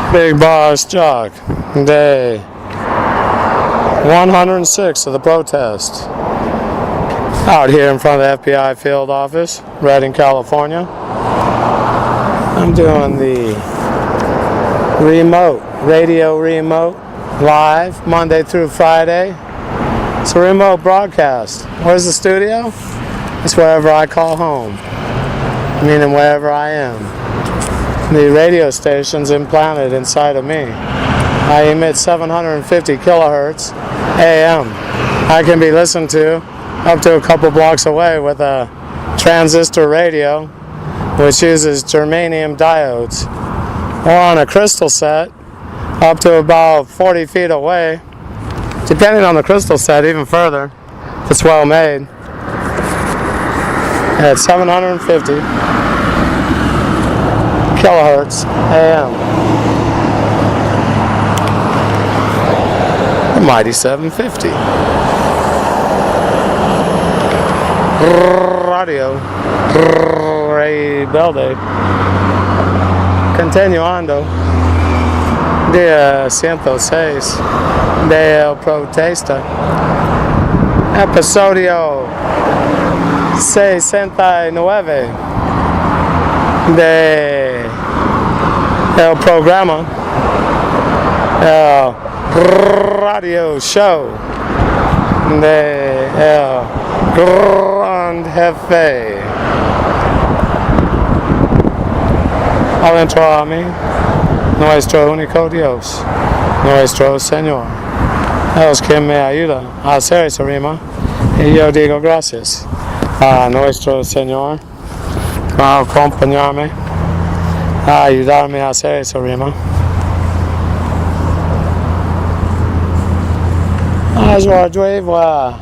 Bigbossjock, day 106 of the protest. Out here in front of the F.B.I. field office, Redding, California. I'm doing the radio remote, live, Monday through Friday. It's a remote broadcast. Where's the studio? It's wherever I call home, meaning wherever I am. The radio station's implanted inside of me. I emit 750 kilohertz AM. I can be listened to up to a couple blocks away with a transistor radio, which uses germanium diodes, or on a crystal set up to about 40 feet away, depending on the crystal set, even further, if it's well made, at 750 kilohertz AM. The mighty 750. Radio Rebelde. Continuando de 106 de El Protesta. Episodio 69 de el programa, el radio show de el gran jefe. Al entrar a mí, nuestro único Dios, nuestro Señor, es quien me ayuda a hacer esa rima, y yo digo gracias a nuestro Señor por acompañarme, a ayudarme a hacer esa rima. Aujourd'hui voy a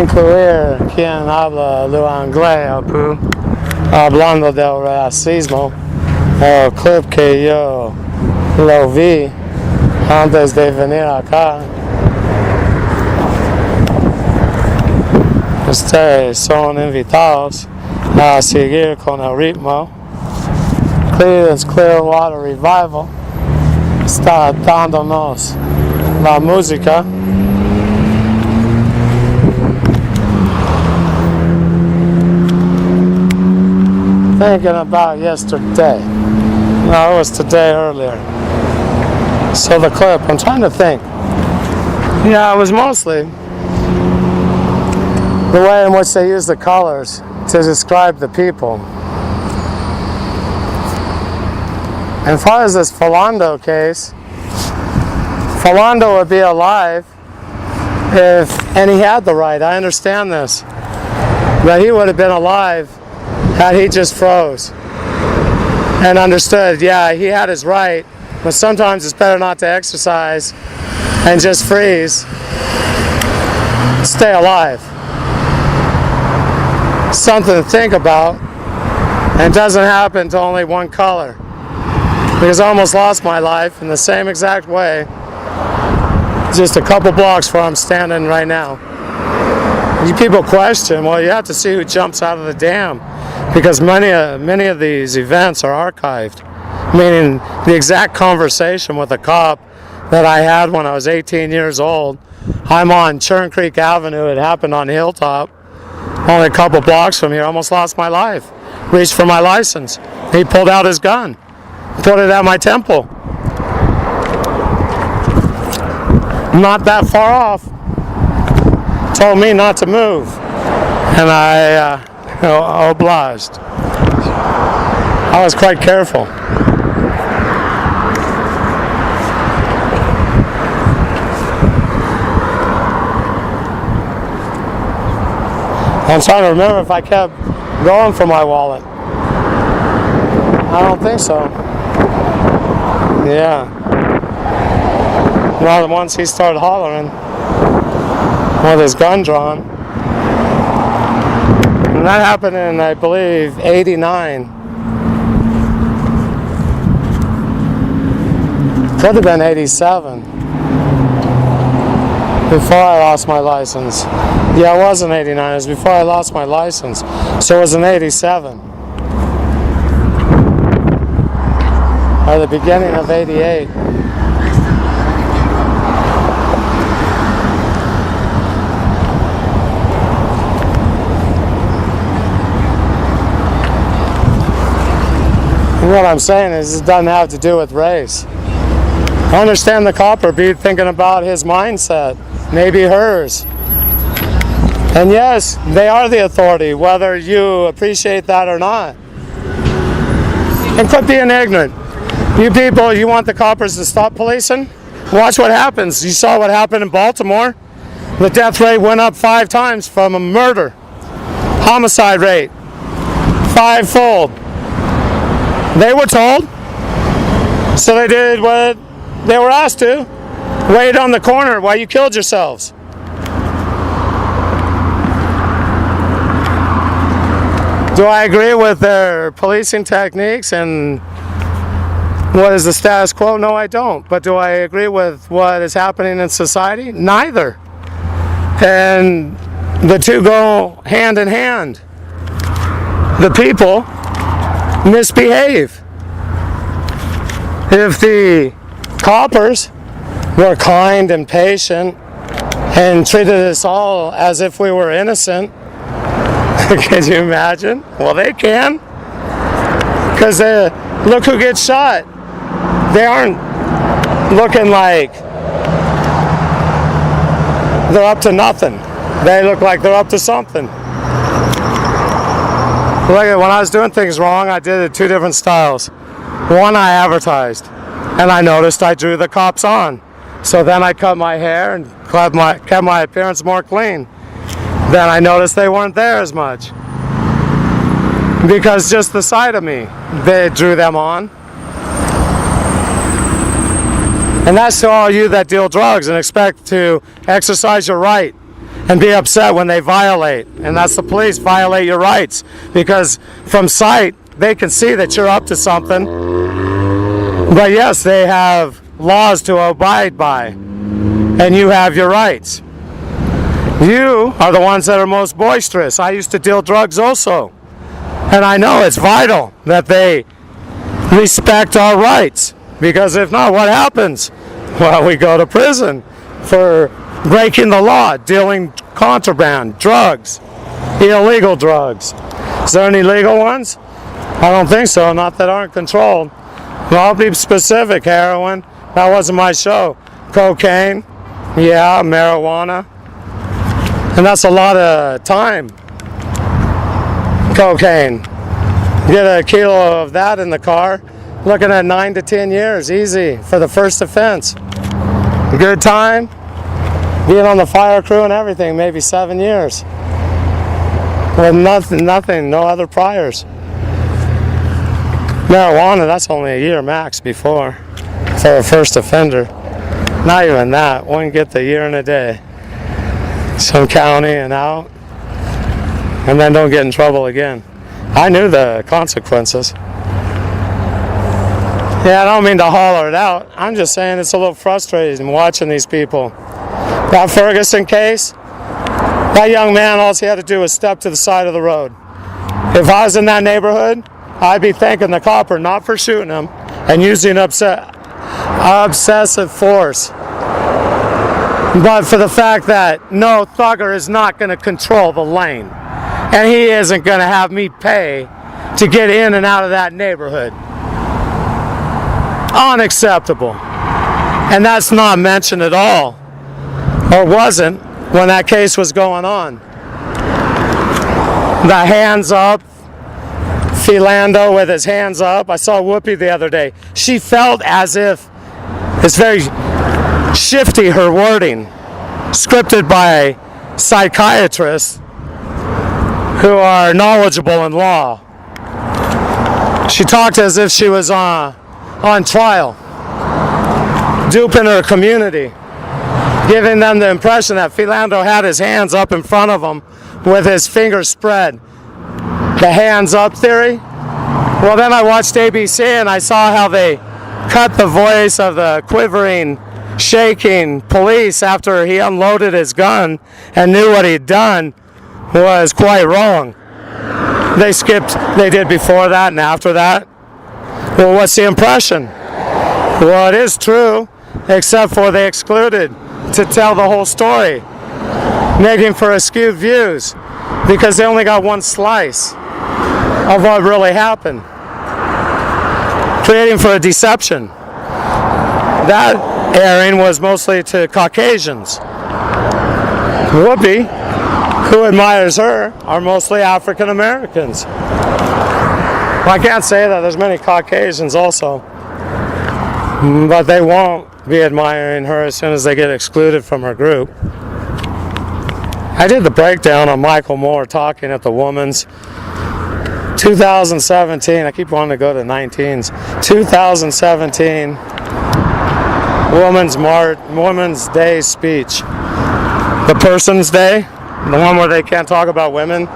incluir quien habla lo inglés, hablando del racismo, el clip que yo lo vi antes de venir acá. Ustedes son invitados a seguir con el ritmo. Creedence Clearwater Revival está dándonos la música. Thinking about yesterday. No, it was today earlier. So the clip, I'm trying to think. Yeah, it was mostly the way in which they use the colors to describe the people. As far as this Philando case, Philando would be alive and he had the right. I understand this. But he would have been alive had he just froze and understood, yeah, he had his right, but sometimes it's better not to exercise and just freeze. Stay alive. Something to think about, and it doesn't happen to only one color. Because I almost lost my life in the same exact way, just a couple blocks where I'm standing right now. You people question, well, you have to see who jumps out of the dam, because many of these events are archived, meaning the exact conversation with a cop that I had when I was 18 years old. I'm on Churn Creek Avenue. It happened on Hilltop, only a couple blocks from here. Almost lost my life. Reached for my license. He pulled out his gun, put it at my temple. Not that far off. Told me not to move, and I obliged. I was quite careful. I'm trying to remember if I kept going for my wallet. I don't think so. Yeah. Well, once he started hollering with his gun drawn. And that happened in, I believe, 89. Could have been 87. Before I lost my license. Yeah, it was in 89. It was before I lost my license. So it was in 87. or the beginning of '88. And what I'm saying is it doesn't have to do with race. I understand the copper be thinking about his mindset, maybe hers. And yes, they are the authority, whether you appreciate that or not. And quit being ignorant. You people, you want the coppers to stop policing? Watch what happens. You saw what happened in Baltimore. The death rate went up 5 times from a murder. Homicide rate, 5-fold. They were told, so they did what they were asked to. Wait on the corner while you killed yourselves. Do I agree with their policing techniques and what is the status quo? No, I don't. But do I agree with what is happening in society? Neither. And the two go hand in hand. The people misbehave. If the coppers were kind and patient and treated us all as if we were innocent, can you imagine? Well, they can. Because look who gets shot. They aren't looking like they're up to nothing. They look like they're up to something. Look, when I was doing things wrong, I did it in 2 different styles. One, I advertised, and I noticed I drew the cops on. So then I cut my hair and kept my appearance more clean. Then I noticed they weren't there as much. Because just the sight of me, they drew them on. And that's to all you that deal drugs and expect to exercise your right and be upset when they violate. And that's the police violate your rights. Because from sight, they can see that you're up to something. But yes, they have laws to abide by. And you have your rights. You are the ones that are most boisterous. I used to deal drugs also. And I know it's vital that they respect our rights. Because if not, what happens? Well, we go to prison for breaking the law, dealing contraband, drugs, illegal drugs. Is there any legal ones? I don't think so, not that aren't controlled. Well, I'll be specific. Heroin, that wasn't my show. Cocaine, yeah, marijuana. And that's a lot of time. Cocaine. Get a kilo of that in the car, looking at 9 to 10 years, easy, for the first offense. Good time, being on the fire crew and everything, maybe 7 years. With nothing, no other priors. Marijuana, that's only a year max before, for a first offender. Not even that, one get the year and a day. Some county and out, and then don't get in trouble again. I knew the consequences. Yeah, I don't mean to holler it out. I'm just saying it's a little frustrating watching these people. That Ferguson case, that young man, all he had to do was step to the side of the road. If I was in that neighborhood, I'd be thanking the copper not for shooting him and using obsessive force, but for the fact that no thugger is not going to control the lane, and he isn't going to have me pay to get in and out of that neighborhood. Unacceptable. And that's not mentioned at all, or wasn't, when that case was going on. The hands up, Philando with his hands up. I saw Whoopi the other day. She felt as if, it's very shifty, her wording, scripted by psychiatrists who are knowledgeable in law. She talked as if she was on trial, duping her community, giving them the impression that Philando had his hands up in front of him with his fingers spread. The hands up theory. Well, then I watched ABC and I saw how they cut the voice of the quivering, shaking police after he unloaded his gun and knew what he'd done was quite wrong. They did before that and after that. Well, what's the impression? Well, it is true, except for they excluded to tell the whole story, making for skewed views, because they only got one slice of what really happened, creating for a deception. That airing was mostly to Caucasians. Whoopi, who admires her, are mostly African Americans. Well, I can't say that, there's many Caucasians also, but they won't be admiring her as soon as they get excluded from her group. I did the breakdown on Michael Moore talking at the Women's 2017, I keep wanting to go to 19s, 2017 Women's Day speech. The Person's Day, the one where they can't talk about women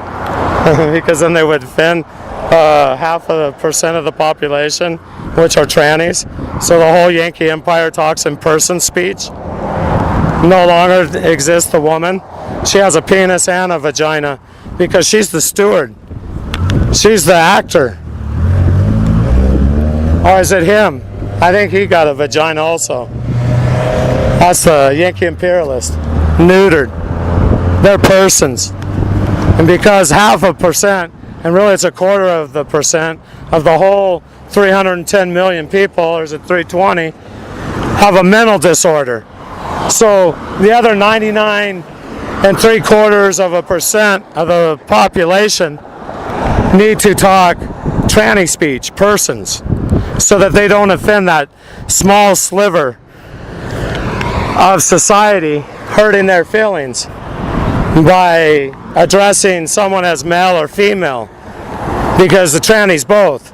because then they would offend 0.5% of the population, which are trannies. So the whole Yankee Empire talks in person speech. No longer exists the woman. She has a penis and a vagina because she's the steward. She's the actor. Or is it him? I think he got a vagina also. That's the Yankee imperialist. Neutered. They're persons. And because 0.5%, and really it's 0.25% of the whole 310 million people, or is it 320, have a mental disorder. So the other 99.75% of the population need to talk tranny speech, persons, so that they don't offend that small sliver of society, hurting their feelings by addressing someone as male or female, because the tranny's both.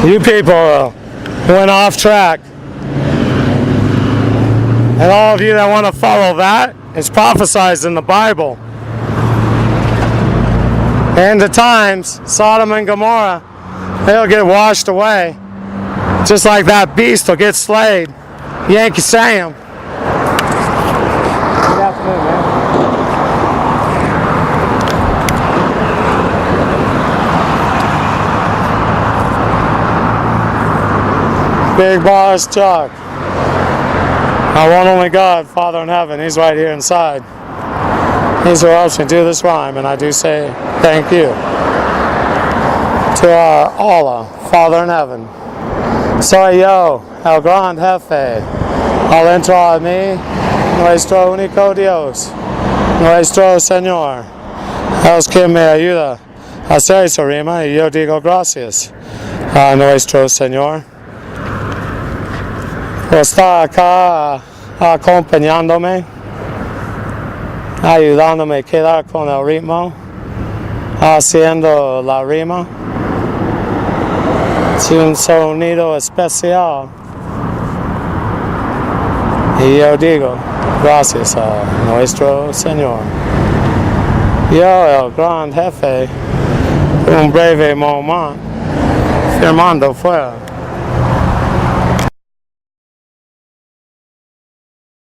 You people went off track, and all of you that want to follow that, it's prophesied in the Bible. End of times, Sodom and Gomorrah, they'll get washed away, just like that beast will get slayed. Yankee Sam. Good afternoon, man. Bigbossjock. I want only God, Father in heaven. He's right here inside. He's who helps me do this rhyme, and I do say thank you to our Allah, Father in heaven. Soy yo, el gran jefe, al entro a mí, nuestro único Dios, nuestro Señor, es que me ayuda a hacer esa rima, y yo digo gracias a nuestro Señor. Está acá acompañándome, ayudándome a quedar con el ritmo, haciendo la rima. Es un sonido especial. Y yo digo, gracias a nuestro Señor. Yo, el gran jefe, un breve momento, firmando fuera.